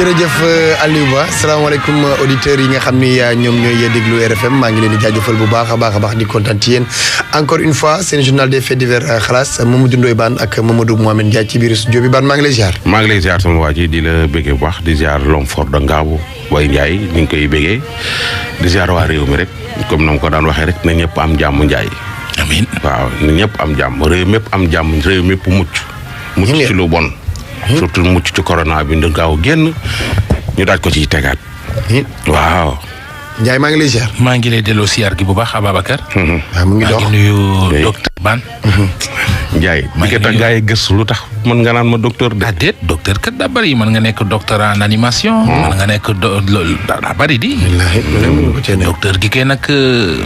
jërëjëf Aliou Ba salaamaaleykum auditeurs yi nga xam ni ñoom ñooy déglu RFM maa ngi leen di jaajëfal bu baax a baax di kontaan ci yéen encore une fois seen journal des faits divers xalaas Mamadou Ndoye Bane ak Mamadou Mohamed Ndiaye ci biir studio bi Bane maa ngi lay ziar. maa ngi lay ziar sama waa ji di la bëggee bu baax di ziar l'homme fort de Ngaabu Boy Ndiaye ñu ngi koy bëggee di ziar waa réew mi rek comme na ma ko daan waxee rek na ñëpp am jàmm Ndiaye. amiin waaw na ñëpp am jàmm réew mépp am jàmm réew mépp mucc ci lu bon. surtout mucc ci corona bi nda gaaw génn ñu daaj ko ciy tegaat. waaw. Ndiaye maa ngi lay ziar. maa ngi lay delloo siyaar gi bu baax Ababacar. waaw mu ngi dox maa ngi nuyu docteur Bane. Ndiaye di ko tax gars yi gëstu lu tax mën nga naan ma docteur de. déet docteur kat daa bëri mën nga nekk docteur en animation. mën nga nekk daa bëri di. docteur gi kay nag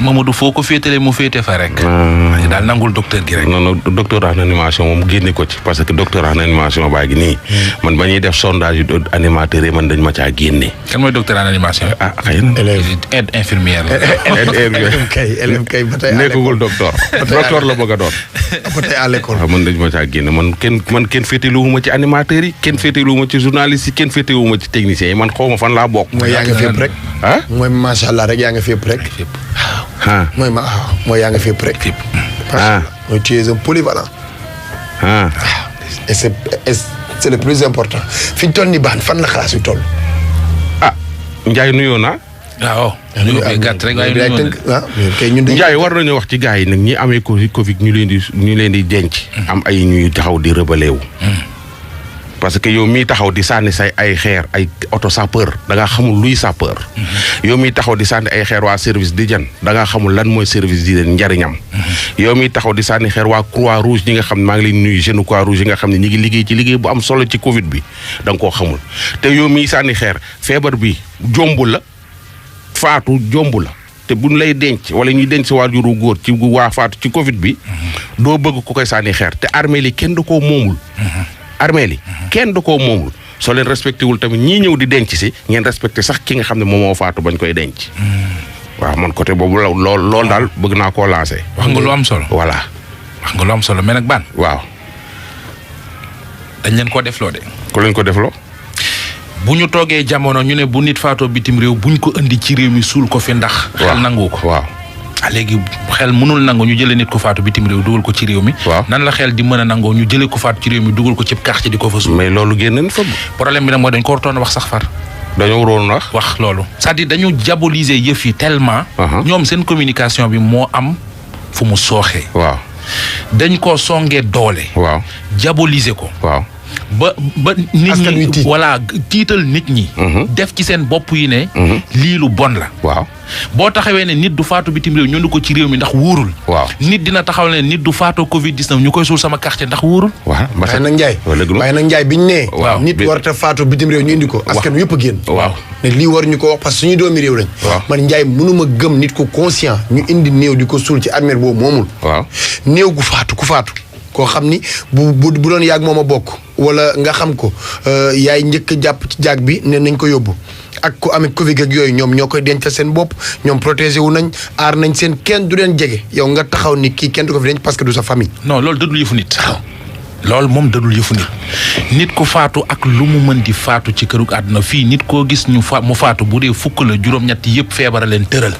Mamadou foo ko féetale mu féete fa rek. daal nangul docteur gi rek. non docteur en animation moom génne ko ci parce que docteur en animation baa ngi nii. man ba ñuy def sondage yu animateur yi man dañ ma caa génne. kan mooy docteur en animation. ah xëy na. aide infirmière la. élève kay ba tey nekkagul docteur. docteur la bëgg a doon. ba tey à l'école. waaw man dañ ma caa génne man kenn féeteluwuma ci animateurs yi kenn féeteluwuma ci journalistes yi kenn féeteluwuma ci techniciens yi man xaw ma fan laa bokk. mooy yaa nga fépp rek. ah mooy macha allah rek yaa nga fépp rek. ah mooy yaa nga fépp rek. mooy tu es un polyvalent. et c'est le plus important fi ñu toll nii baax fan la xalaas yu toll. Ndiaye nuyoo naa. waaw. gàtt rek waaye Ndiaye war nañu wax ci gars yi nag ñi amee Covid ñu leen di denc. am ay ñuy taxaw di rebelle wu. parce que yow miy taxaw di sànni say ay xeer ay auto sapeur da ngaa xamul luy sapeur. yow miy taxaw di sànni ay xeer waa service d'hygiène da ngaa xamul lan mooy service d'hygiène njariñam. yow miy taxaw di sànni xeer waa croix rouge ñi nga xam ne maa ngi leen nuyu jeune croix rouge yi nga xam ne ñi ngi liggéey ci liggéey bu am solo ci Covid bi da nga koo xamul te yow miy sànni xeer feebar bi jombu la faatu jombu la te buñ lay denc wala ñuy denc waajuru góor ci waa faatu ci Covid bi doo bëgg ku koy sànni xeer te armée li kenn du koo moomul. armée li kenn du koo moomul soo leen respecté wul tamit ñii ñëw di denc si ngeen respecté sax ki nga xam ne moom moo faatu bañ koy denc. waaw man côté boobu loolu daal bëgg naa koo lancé. wax nga lu am solo. voilà. wax nga lu am solo mais nag Bane. waaw. dañ leen koo defloo de. ku leen ko defloo. bu ñu toogee jamono ñu ne bu nit faatoo bitim réew buñ ko indi ci réew mi suul ko fi ndax. xel nangu ko waaw. léegi xel mënul nangu ñu jëlee nit ko faatu bitim réew dugal ko ci réew mi. waaw nan la xel di mën a nangoo ñu jëlee ko faatu ci réew mi dugal ko ci quartier di ko fa suul. mais loolu génn fa. problème bi nag mooy dañ ko waroon a wax sax far. dañoo waroon wax loolu. c'est-à-dire dañu diaboliser yëf yi tellement. ñoom seen communication bi moo am fu mu sooxee. waaw dañ koo songee doole. waaw diaboliser ko. waaw. ba nit ñi voilà tiital nit ñi. def ci seen bopp yi ne. lii lu bon la. waaw boo taxawee ne nit du faatu bitim réew ñu indi ko ci réew mi ndax wóorul. waaw nit dina taxaw ne nit du faatoo Covid 19 ñu koy suul sama quartier ndax wóorul. waaw waaye nag Ndiaye biñ nee. waaw nit warta faatu bitim réew ñu indi ko. askan wi yëpp a génn. waaw ne lii war ñu ko wax parce que suñu doomi réew lañ. man Ndiaye mënuma gëm nit ko conscient ñu indi néew di ko suul ci armée boobu moomul. waaw néew gu faatu ku faatu. koo xam ni bu doon yàgg moom a bokk wala nga xam ko yaay njëkk jàpp ci jaag bi ne nañ ko yóbbu ak ku amee Covid ak yooyu ñoom ñoo koy dencal seen bopp ñoom protégé wu nañ aar nañ seen kenn du leen jege yow nga taxaw ni kii kenn du ko fi denc parce que du sa famille. non loolu dadul yëfu nit. loolu moom dadul yëfu nit ku faatu ak lu mu mën di faatu ci kërug àdduna fii nit koo gis mu faatu bu dee fukk la juróom-ñett yëpp feebara leen tëral.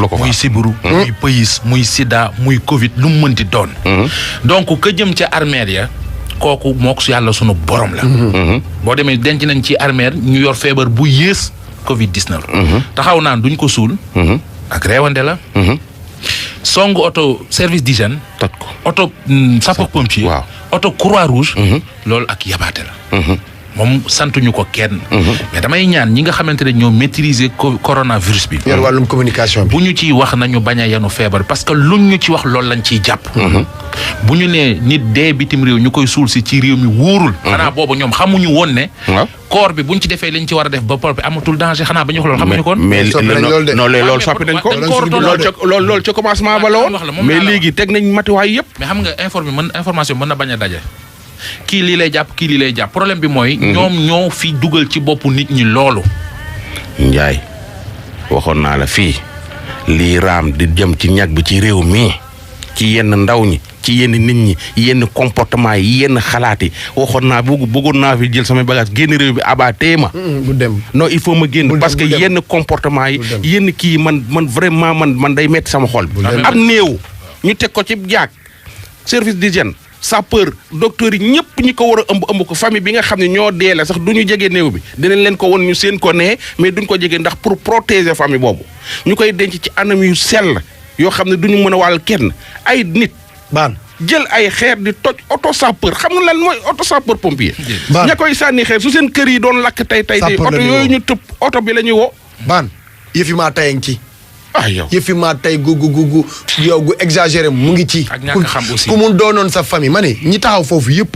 lu ko muy sibiru muy pëyis muy sida muy Covid lu mu mën di doon. donc ka jëm ca armeel ya kooku mook yàlla sunu borom la. boo demee denc nañ ci armeel ñu yor feebar bu yées Covid 19. taxaw naan duñ ko suul. ak reewande la. song oto service d'hygiène. toj ko oto sapeur pompier. waaw oto croix rouge. loolu ak yabaate la. moom santuñu ko kenn. mais damay ñaan ñi nga xamante ne ñoo maîtriser coronavirus bi. yor wàllum communication bi. bu ñu ciy wax nañu bañ a yanu feebar parce que luñ ñu ci wax loolu lañ ciy jàpp. bu ñu nee nit dee bitim réew ñu koy suul si ci réew mi wóorul. xanaa boobu ñoom xamuñu woon ne. koor bi buñ ci defee liñ ci war a def ba pare amatul danger xanaa ba ñu wax loolu xamuñu ko. mais loolu soppi nañ ko. loolu ca commencement ba la woon. mais léegi teg nañ matuwaay yëpp. mais xam nga information mën na bañ a daje. kii lii lay jàpp problème bi mooy. ñoom ñoo fi dugal ci boppu nit ñi loolu. Ndiaye waxoon naa la fii lii raam di jëm ci ñag bi ci réew mi ci yenn ndaw ñi ci yenn nit ñi yenn comportement yi yenn xalaat yi waxoon naa bëggoon naa fi jël samay bagage génn réew bi abatee ma. bu dem non il faut ma génn parce que yenn comportement yi yenn kii man vraiment man day metti sama xol bi. am néew ñu teg ko ci jaag service d'hygiène sapeur docteur yi ñëpp ñi ko war a ëmb ko famille bi nga xam ne ñoo deele sax du ñu jege néew bi dinañ leen ko won ñu seen ko nee mais duñ ko jege ndax pour protéger famille boobu ñu koy denc ci anam yu sell yoo xam ne duñu mën a wàll kenn ay nit baan jël ay xeer di toj auto sapeur xam nga lan mooy auto sapeur pompier ña koy sànni xeer su seen kër yi doon lakk tey oto yooyu ñu tëb oto bi la ñuy woo baan yëfi maa tayeng ci yow yëfi maa tey gu yow gu exagéré mu ngi ci. ak ñàkk xam aussi ku mu doonoon sa famille ma ne ñi taxaw foofu yëpp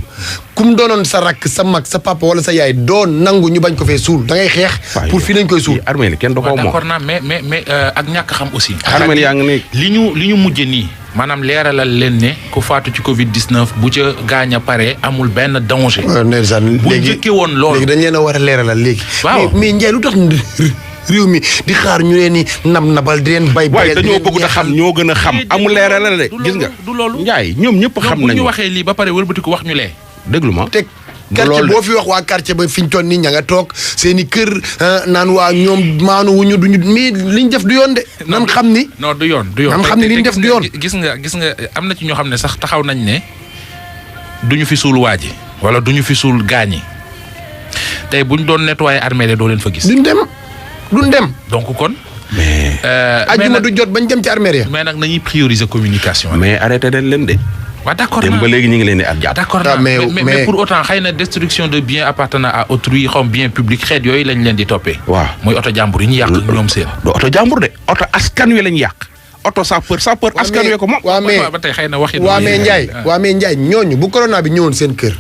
ku mu doonoon sa rakk sa mag sa papa wala sa yaay doon nangu ñu bañ ko fee suul da ngay xeex. pour fii lañ koy suul. armée li kenn da koo moom d'accord naa mais ak ñàkk xam aussi. armée yaa ngi ne li ñu mujj nii. maanaam leeralal leen ne ku faatu ci Covid 19 bu ca gaañ a pare amul benn danger. ndeysaan bu njëkkee woon loolu léegi dañ leen a war a leeralal léegi. waaw mais Ndiaye lu tax réew mi di xaar ñu leen ni nabal di leen bay. waaye dañoo bëgg a xam ñoo gën a xam. amul leeralal de gis nga. du loolu Ndiaye ñoom ñëpp xam nañu. bu ñu waxee lii ba pare wëlbatiku wax ñu lee. déglu ma te quartier boo fi wax waa quartier ba fi ñu toll nii ña nga toog seen i kër naan waa ñoom maanu wuñu duñu mais liñ def du yoon de. nan xam ni. non du yoon du yoon. nan xam ni liñ def du yoon. gis nga am na ci ñoo xam ne sax taxaw nañ ne duñu fi suul waa ji wala duñu fi suul gaañi tey buñ doon nettoyer armée de doo leen fa gis. duñ dem. donc kon. mais. ajjuma du jot bañ dem ci armée ya. mais nag nañuy prioriser communication. mais arrêté nañ leen de. waaw d'accord dem ba léegi ñu ngi leen di at jàpp. d'accord mais pour autant xëy na destruction de biens appartenant à autrui xaw bien public xeet yooyu lañ leen di toppee. waaw mooy oto jàmbur yi ñu yàq ñoom seen. du oto jàmbur de oto askan wi lañ yàq. oto sapeur askan wi ko moom. waa mais ba tey xëy na waxi. waa mais Ndiaye ñooñu bu corona bi ñëwoon seen kër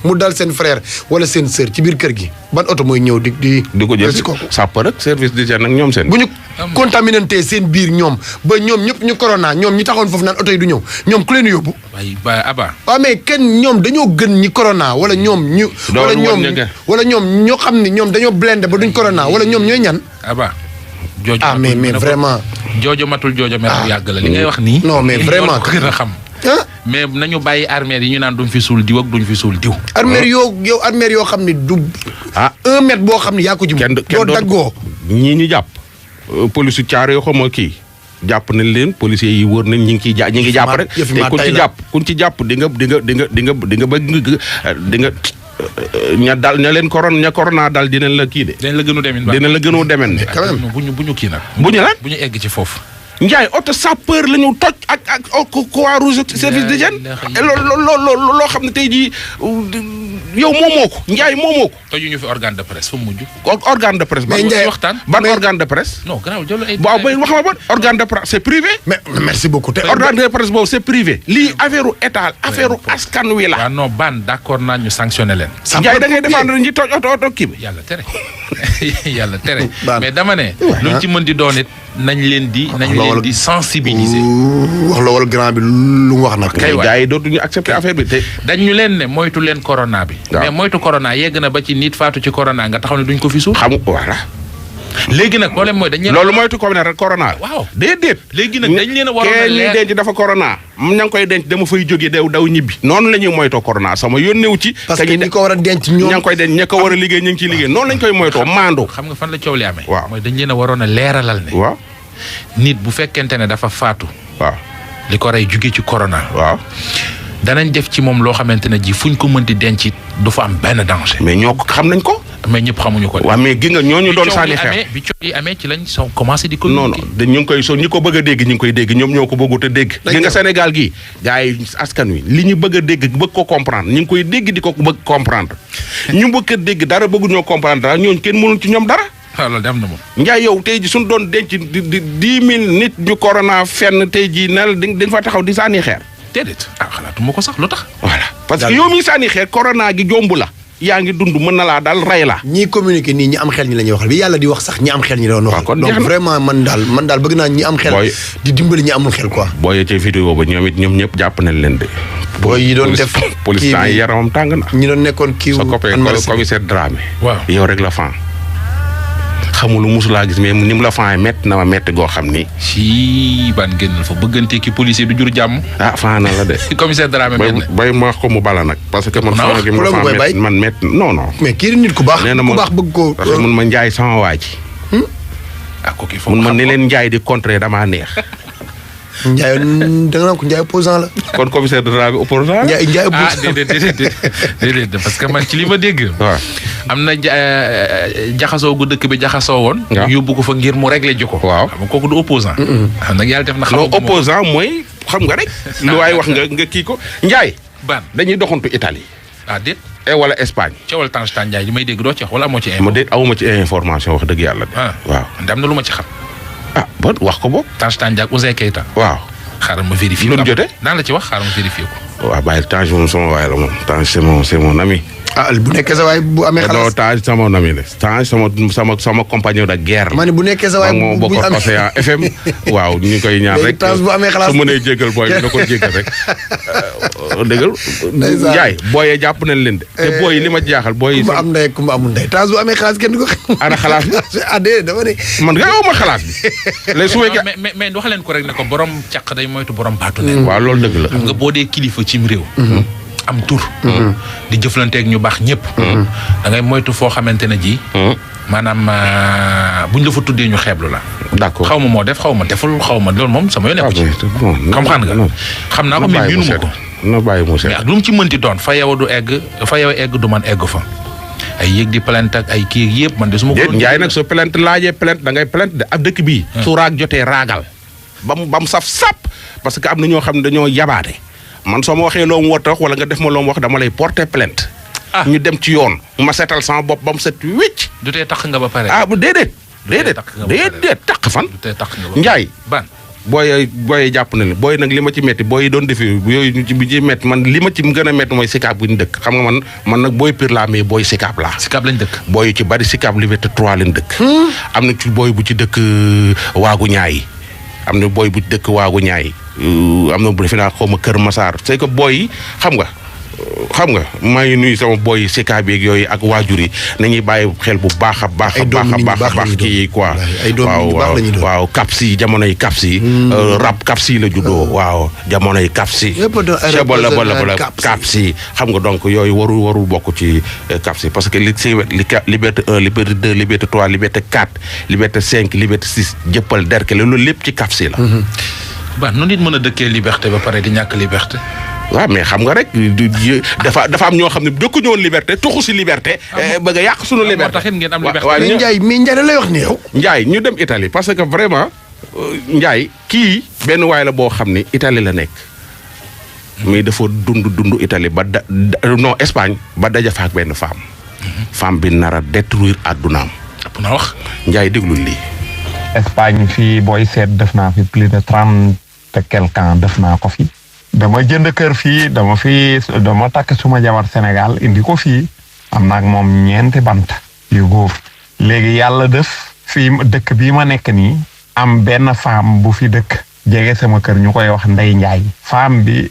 mu dal seen frère wala seen sœur ci biir kër gi ban oto mooy ñëw di ko jël si sapeur ak service d'hygiène nag ñoom seen. bu ñu contaminanté seen biir ñoom ba ñoom ñëpp ñu corona ñoom ñi taxoon foofu naan oto yi du ñëw ñoom ku leen yóbbu. waaye ba Aba. waaw mais kenn ñoom dañoo gën ñi corona wala ñoom ñu. wala ñoom ñoo xam ni ñoom dañoo blindé ba duñ corona wala ñoom ñooy ñan. Aba. jooju mais vraiment. jooju matul jooju mer yàgg la li ngay wax nii. non mais vraiment ko gën a xam. mais nañu bàyyi armère yi ñu naan duñ fi suul diw ak duñ fi suul diw. armère armère yoo xam ne du. 1 mètre boo xam ne yaa ko jëm. doo daggoo ñii ñu jàpp. police su caaro yoo xam kii jàpp nañ leen policiers yi wër nañ ñi ngi jàpp rek. te kuñ ci jàpp di nga bëgg ña leen corona dal dinañ la kii de. dinañ la gënu demen de. quand même bu ñu kii nag. bu ñu lan bu ñu egg ci foofu. Ndiaye oto sapeur la ñu toj ak Croix-Rouge service d'hygiène loo xam ne tey jii yow moomoo ko Ndiaye moomoo ko. tojuñu fi organe de presse fu mu mujj. organe de presse. mais Ndiaye waxtaan ban organe de presse. non garaaw jël ay. waaw bay wax ma ban organe de presse c'est privé. mais merci beaucoup. te organe de presse boobu c'est privé. lii affaire état affaire askan wi la. waaw non ban d'accord naa ñu sanctionné leen. Ndiaye da ngay défendre ñi toj oto kii bi. yàlla tere mais dama ne. luñ ci mën di doon it nañ leen di sensibiliser. wax la wala grand bi lu mu wax nag. kay waay gars yi dootuñu accepter affaire bi te. dañu leen ne moytu leen corona bi. mais moytu corona yegg na ba ci nit faatu ci corona nga taxaw ne duñ ko fi suul. xam voilà. léegi nag problème mooy dañ leen. loolu moytu ko ne rek corona. waaw déedéet. léegi nag dañ leen a waroon a leer kenn denc dafa corona. ña ngi koy denc dama fay jógee daw ñibbi. noonu la ñuy moytoo corona sama yónneewu ci. parce que ñi ko war a denc ñoom ña ngi koy denc ña ko war a liggéey ñu ngi ciy liggéey noonu lañ koy moytoo maandu. xam nga fan la coow li amee. waaw mooy dañ leen a waroon a leeralal ne. waaw nit bu fekkente ne dafa faatu. waaw li ko rey jóge ci corona. waaw danañ def ci moom loo xamante ne ji fuñ ko mënti denc du fa am benn danger. mais ñoo ko xam nañ ko. mais ñëpp xamuñu ko. waaw mais gi nga ñooñu doon sànni xeer bi coow yi amee ci lañ soo commencé di ko. non ñu ngi koy ñi ko bëgg a dégg ñu ngi koy dégg ñoom ñoo ko bëggut a dégg. gi nga Sénégal gii gars yi askan wi li ñu bëgg a dégg bëgg ko comprendre ñu ngi koy dégg di ko bëgg comprendre ñu bëgg a dégg dara bëggu ñoo comprendre dara ñooñu kenn mënul ci ñoom dara. loolu dem na moom. Ndiaye yow tey ji suñu doon denc di 10 000 nit ñu corona fenn tey ji nal dañ fa taxaw di sànni xeer. déedéet xalaatuma ko sax lu tax. voilà parce que yow mi sànni xeer corona gi jomb la. yaa ngi dund mën na laa daal rey la. ñii communiqué nii ñi am xel ñi la ñuy waxal bi yàlla di wax sax ñi am xel ñi doon wax. kon donc vraiment man daal bëgg naa ñi am xel. di dimbali ñi amul xel quoi. boo yee ca vidéo ba ñoom ñëpp jàpp nañ leen de. booy yi doon def police temps yi yaramam tàng na. ñi doon nekkoon kii sa copain commissaire Dramé. waaw yow rek la fan. xamul musulaa gis mais ni mu la faa métti na ma métti goo xam ni. si ban génnal fa bëggante ki policier du jur jàmm. ah faa na la de. commissaire Dramé bay ma ko mu bala nag. parce que man faa gi ma faa métti man métti non non. mais kii nit ku baax. nee na ku baax bëgg ko. parce que mun ma njaay sama waa ji. ah kooku il faut mun ma ni leen njaay di contrer damaa neex. Ndiaye da nga naan ko Ndiaye opposant la. kon commissaire de Dramé opposant. Ndiaye ah déedéet parce que man ci li ma dégg. waaw am na jaxasoo gu dëkk bi jaxasoo woon. waaw yóbbu ko fa ngir mu régler ji ko. waaw xam nga kooku du opposant. xam nag yàlla def na. non opposant mooy xam nga rek. lu waay wax nga kii ko Ndiaye. ban dañuy doxantu Italie. ah déet. wala Espagne. coowal Tange Ndiaye li may dégg doo ci wax wala amoo ci. ma déet awuma ci information wax dëgg yàlla. waaw am na lu ma ci xam. ah ba wax ko boog. Tange Ndiaye ak Ouzin Keita. waaw. xaaral ma vérifier lu mu jotee. daan la ci wax xaaral ma vérifier ko. waaw bàyyi Tange moom sama waay la moom Tange c'est mon ami. ah bu nekkee sa waay bu amee xalaas. non Tange sama ami la Tange sama compagnon de guerre la. ma ne bu nekkee sa waay moo bokk ak Océan FM. waaw ñu koy ñaan rek Tange bu amee xalaas su mënee jégal booy bi da ko jégal rek. dëggal Ndiaye booyee jàpp nañ leen de. te booy li ma jaaxal booy. ku ma am ndey ku ma amul ndey Tange bu amee xalaas kenn du ko. ana xalaas bi. ah déedéet dama ne. man nga aw ma xalaas bi. léegi su fekkee mais wax leen ko rek ne ko borom caq day moytu borom baatu ne. waaw loolu dëgg la. xam nga boo dee kilifa cim réew. am tur. di jëflanteeg ñu baax ñëpp. da ngay moytu foo xamante ne ji. maanaam buñ la fa tuddee ñu xeeblu la. d'accord xaw ma moo def xaw ma deful xaw ma loolu moom sama yoon nekku ci. xam nga xam naa ko mais miinu ma ko. na bàyyi mu seet mais ak lu mu ci mënti doon fa yow du egg fa yow egg du man egg fa. ay yéeg di plainte ak ay kii yëpp man de su ma ko. Njaay nag soo plainte laajee plainte da ngay plainte de ab dëkk bii. su raag jotee raagal. ba mu saf sap parce que am na ñoo xam ne dañoo yabaate. man soo ma waxee loo mu war a wax wala nga def ma loo mu wax dama lay porter plainte. ñu dem ci yoon. ma seetal sama bopp ba mu set wicc. du tee tax nga ba pare. bu déedéet. déedéet tax fan. du tee tax nga ba Njaay. ban booy jàpp na ne booy nag li ma ci metti booy doon defi yooyu ñu ci metti man li ma ci gën a metti mooy Sicap bu ñu dëkk xam nga man nag booy Pire laa mais booy Sicap laa. Sicap lañ dëkk. booy yu ci bari Sicap Liberté 3 lañ dëkk. am na ci booy bu ci dëkk waagu ñaay am na booy bu ci dëkk waagu ñaay am na bu defe naa xaw ma Kër Massar c'est que booy yi xam nga maa ngi nuyu sama booy Sicap yeeg yooyu ak waajur yi nañuy bàyyi xel bu baax a baax. ay doom nit ñi baax baax kii quoi. ay doom nit ñi baax la ñuy doon waaw Kapsi jamonoy Kapsi. rap Kapsi la juddoo. waaw jamonoy Kapsi. yëpp a doon ay rap Kapsi xam nga donc yooyu warul bokk ci Kapsi parce que li si liberté 1 liberté 2 liberté 3 liberté 4 liberté 5 liberté 6 jëppal derkele loolu lépp ci Kapsi la. ba nu nit mën a dëkkee liberté ba pare di ñàkk liberté. waaw mais xam nga rek dafa am ñoo xam ne dëkku ñoon liberté tuxu si liberté. bëgg a yàq suñu liberté. moo taxit ngeen am liberté. mais Ndiaye lay wax ni yow. Ndiaye ñu dem Italie parce que vraiment Ndiaye kii benn waay la boo xam ne Italie la nekk. mais dafa dund Italie ba non Espagne ba daja fa ak benn femme. femme bi nar a détruire addunaam. ëpp na wax. Ndiaye déglul lii. Espagne fii booy seet def naa fi plus de 30 et quelque ans def naa ko fi. dama jënd kër fii dama takk suma jabar Sénégal indi ko fii am naag moom 4 bant yu góor léegi yàlla def fii dëkk bii ma nekk nii am benn femme bu fi dëkk jege sama kër ñu koy wax Ndey Njaay femme bi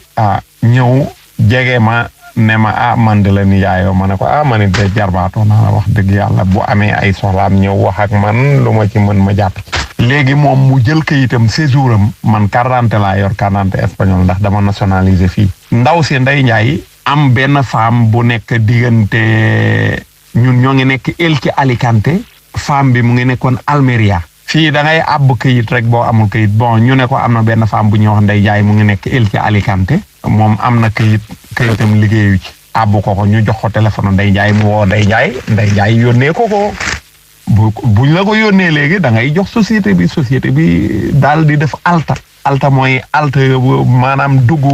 ñëw jege ma ne ma man de la nijaayoo ma ne ko man it de jarbaatoo naa la wax dëgg yàlla bu amee ay soxlaam ñëw wax ak man lu ma ci mën ma jàpp ci léegi moom mu jël kayitam séjour am man carte d'identité laa yor carte d'identité espagnol ndax dama nationalisé fii ndaw si Ndey Njaay am benn femme bu nekk diggante ñun ñoo ngi nekk Elche Alicante femme bi mu ngi nekkoon Almeria fii da ngay àbb kayit rek boo amul kayit bon ñu ne ko am na benn femme bu ñuy wax Ndey Njaay mu ngi nekk Elche Alicante moom am na kayitam liggéeyu ci àbb ko ñu jox ko téléphone Ndey Njaay mu woo Ndey Njaay yónnee ko buñ la ko yónnee léegi da ngay jox société bi daal di def alta mooy alta maanaam dugg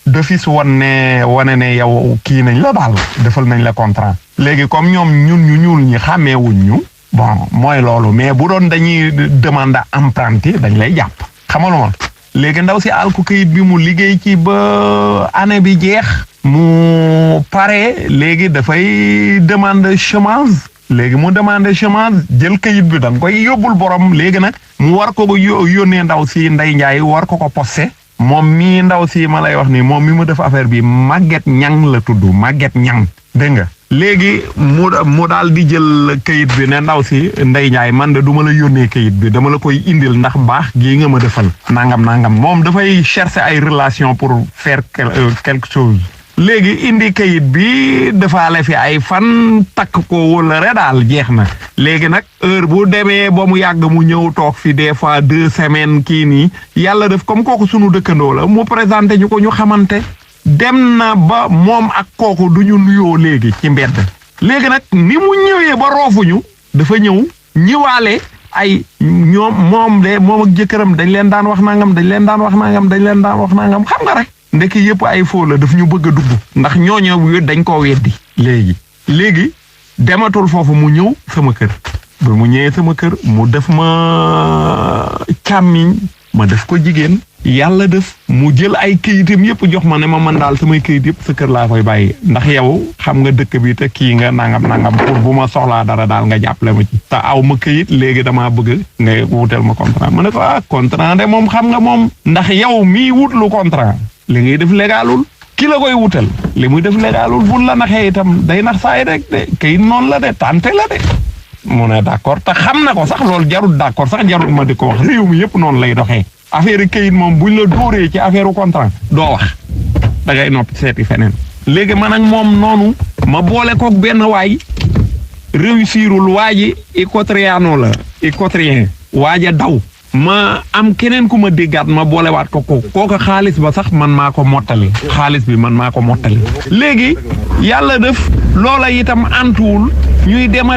d'office wane ne yow kii nañ la daal defal nañ la contrat léegi comme ñoom ñun ñu ñuul ñi xàmmeewuñ ñu bon mooy loolu mais bu doon dañuy demande emprunté dañ lay jàpp xamaluma léegi ndaw si alku kayit bi mu liggéey ci ba année bi jeex mu pare léegi dafay demande chômage léegi mu demandé chômage jël kayit bi da nga koy yóbbul borom léegi nag mu war ko yónnee ndaw si Ndey Njaay war ko posté moom mii ndaw si ma lay wax nii moom mi mu def affaire bi Maguette Ñang la tudd Maguette Ñang dégg nga léegi mu daal di jël kayit bi ne ndaw si Ndeye Ndiaye man de du ma la yónnee kayit bi dama la koy indil ndax baax gii nga ma defal nangam moom dafay chercher ay relation pour faire quelque chose léegi indi kayit bi defaale fi ay fan takk ko wala re daal jeex na léegi nag heure bu demee ba mu yàgg mu ñëw toog fi des fois 2 semaines kii nii yàlla def comme kooku sunu dëkkandoo la mu présenté ñu ko ñu xamante dem na ba moom ak kooku du ñu nuyoo léegi ci mbedd léegi nag ni mu ñëwee ba roofuñu dafa ñëw ñëwaale ay moom ak jëkkëram dañ leen daan wax nangam xam nga rek ndekki yëpp ay foo la daf ñu bëgg a dugg ndax ñooñu dañ koo weddi léegi dematul foofu mu ñëw sama kër ba mu ñëwee sama kër mu def ma càmmiñ ma def ko jigéen yàlla def mu jël ay këyitam yëpp jox ma ne ma man daal samay këyit yëpp sa kër laa koy bàyyi ndax yow xam nga dëkk bi te kii nga nangam pour bu ma soxlaa dara daal nga jàppale ma ci te aw ma këyit léegi damaa bëgg nga wutal ma contrat ma ne ko contrat de moom xam nga moom ndax yow mii wutlu contrat li ngay def légalul ki la koy wutal li muy def légalul bul la naxee itam day nax saay rek de këyit noonu la de tante la de mu ne d'accord te xam na ko sax loolu jarul d'accord sax jarul ma di ko wax réew mi yëpp noonu lay doxee affaire këyit moom buñ la dóoree ci affaire contrat doo wax da ngay noppi seeti feneen léegi man ak moom noonu ma boole kook benn waay réussirul waa ji équatoriano la équatorien waaja daw ma am keneen ku ma déggaat ma boolewaat ko kooku xaalis ba sax man maa ko mottali xaalis bi man maa ko mottali léegi yàlla def loola itam antuwul ñuy dem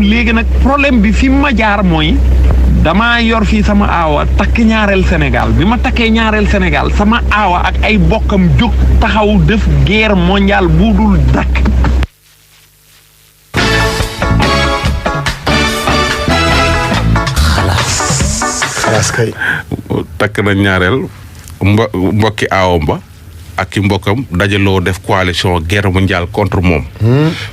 léegi nag problème bi fi ma jaar mooy damaa yor fii sama aawa takk ñaareel Sénégal bi ma takkee ñaareel Sénégal sama aawa ak ay bokkam jóg taxaw def guerre mondiale bu dul dakk xalaas kay takk na ñaareel mbokki aawam ba ak ki mbokkam dajaloo def coalition guerre mondiale contre moom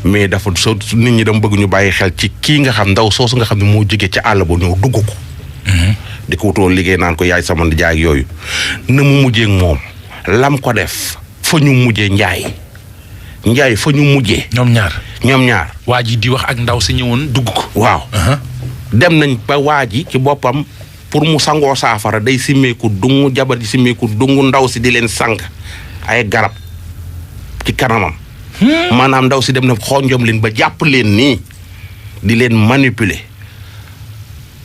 mais dafa nit ñi dama bëgg ñu bàyyi xel ci kii nga xam ndaw soosu nga xam ne moo jóge ci àll ba ñëw dugg ko di ko wutoo liggéey naan ko yaay sama jaay ak yooyu na mu mujjee ak moom lam ko def fa ñu mujjee njaay fa ñu mujjee ñoom ñaar waa ji di wax ak ndaw si ñëwoon dugg ko waaw dem nañ ba waa ji ci boppam pour mu sangoo saafara day simmeeku dungu jabar ji simmeeku dungu ndaw si di leen sang ay garab ci kanamam maanaam ndaw si dem na xonjom leen ba jàpp leen nii di leen manipuler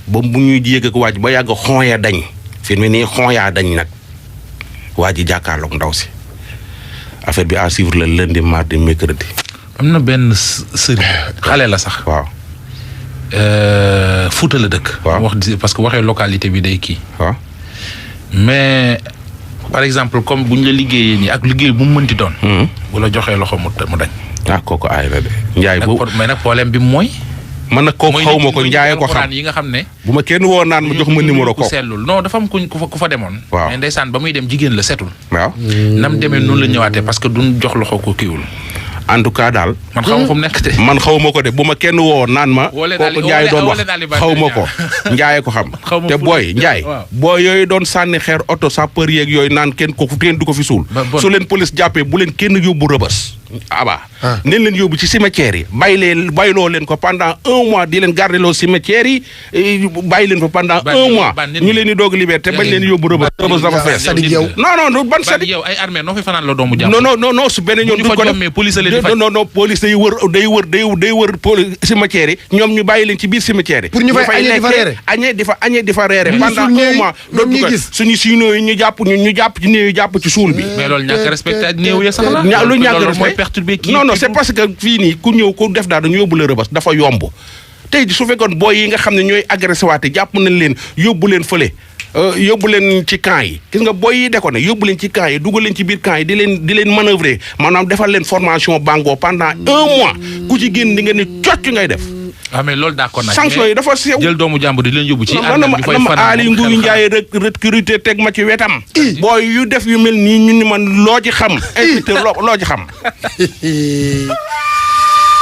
ba bu ñuy yéeg ak waaj ba yàgg xon ya dañ fi mu nii xon yaa dañ nag waa ji jàkkaarloog ndaw si affaire bi à suivre le lundi mardi mercredi. am na benn sëriñ xale la sax. waaw. Fuuta la dëkk. waaw wax parce que waxee localité bi day kii. waaw. mais par exemple comme bu ñu la liggéeyee nii ak liggéey bu mu mënti doon. bu la joxee loxo mu dañ. kooku aay la de. Njaay boobu mais nag problème bi mooy. man nag kooku xaw ma ko Njaay ko xam yi nga xam ne. bu ma kenn woo naan ma jox ma numéro kooku. sellul non dafa am ku fa demoon. waaw mais ndeysaan ba muy dem jigéen la setul. waaw. nam demee noonu la ñëwaatee parce que duñ jox loxo ko kiiwul. en tout cas daal. man xaw ma fu mu nekk de. man xaw ma ko de bu ma kenn woo naan ma. kooku Njaay doon wax xaw ma ko. Njaay ko xam. te booy Njaay. booy yooyu doon sànni xeer oto sapeur yeeg yooyu naan kenn du ko fi suul. su leen police jàppee bu leen kenn yóbbu rëbës. neen leen yóbbu ci cimetière yi bàyyiloo leen ko pendant 1 mois di leen gardeloo cimetière yi bàyyi leen ko pendant 1 mois ñu leen di doog liberté bañ leen yóbbu rëbës dafa fees non ban sadi yow ay armée noo fi fanaan la doomu jàmm non su beneen yoon duñ ko def police day wër cimetière yi ñoom ñu bàyyi leen ci biir cimetière yi pour ñu fay añee di fa reere pendant 1 mois doon ko suñu signaux yi ñu jàpp ci néew yi jàpp ci suul bi mais loolu ñàkk respecté ak néew ya sax la lu ñàkk respecté non c'est parce que fii nii ku ñëw ku def daal dañu yóbbu la rëbës dafa yomb tey su fekkoon booy yi nga xam ne ñooy agressé waate jàpp nañ leen yóbbu leen fële yóbbu leen ci camp yi gis nga booy yi de ko ne yóbbu leen ci camp yi dugal leen ci biir camp yi di leen manœuvrer maanaam defal leen formation bango pendant 1 mois ku ci génn di nga ne cocc ngay def. mais loolu d'accord nag sanction yi dafa sew jël doomu jàmbur di leen yóbbu ci Aly Ngouille Ndiaye recruté teg ma ci wetam booy yu def yu mel nii ñu ni man loo ci xam inspecteur loo ci xam